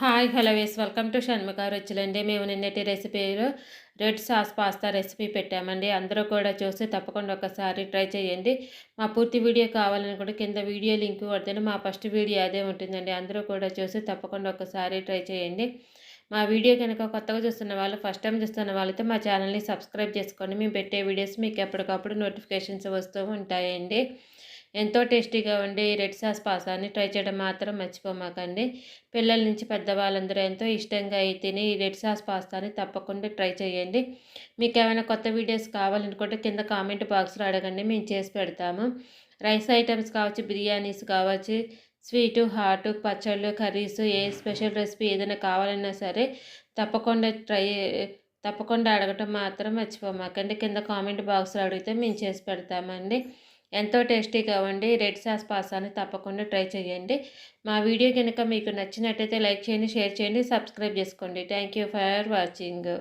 Hi hello వేస్ welcome to Shanmukha రుచులండి. మేము నిన్నటి రెసిపీలో రెడ్ సాస్ పాస్తా రెసిపీ పెట్టామండి. అందరూ కూడా చూసి తప్పకుండా ఒకసారి ట్రై చేయండి. మా పూర్తి వీడియో కావాలని కూడా కింద వీడియో లింక్ కొడితేనే మా ఫస్ట్ వీడియో అదే ఉంటుందండి. అందరూ కూడా చూసి తప్పకుండా ఒకసారి ట్రై చేయండి. మా వీడియో కనుక కొత్తగా చూస్తున్న వాళ్ళు, ఫస్ట్ టైం చూస్తున్న వాళ్ళైతే మా ఛానల్ని సబ్స్క్రైబ్ చేసుకోండి. మేము పెట్టే వీడియోస్ మీకు ఎప్పటికప్పుడు నోటిఫికేషన్స్ వస్తూ ఉంటాయండి. ఎంతో టేస్టీగా ఉండే ఈ రెడ్ సాస్ పాస్తాని ట్రై చేయడం మాత్రం మర్చిపోమాకండి. పిల్లల నుంచి పెద్దవాళ్ళందరూ ఎంతో ఇష్టంగా తిని ఈ రెడ్ సాస్ పాస్తాని తప్పకుండా ట్రై చేయండి. మీకు ఏమైనా కొత్త వీడియోస్ కావాలనుకుంటే కింద కామెంట్ బాక్స్లో అడగండి, మేము చేసి పెడతాము. రైస్ ఐటమ్స్ కావచ్చు, బిర్యానీస్ కావచ్చు, స్వీటు, హాటు, పచ్చళ్ళు, కర్రీస్, ఏ స్పెషల్ రెసిపీ ఏదైనా కావాలన్నా సరే తప్పకుండా అడగటం మాత్రం మర్చిపోమాకండి. కింద కామెంట్ బాక్స్లో అడిగితే మేము చేసి పెడతామండి. ఎంతో టేస్టీగా ఉండి రెడ్ సాస్ పాస్తాని తప్పకుండా ట్రై చేయండి. మా వీడియో కనుక మీకు నచ్చినట్టయితే లైక్ చేయండి, షేర్ చేయండి, సబ్స్క్రైబ్ చేసుకోండి. Thank you for watching.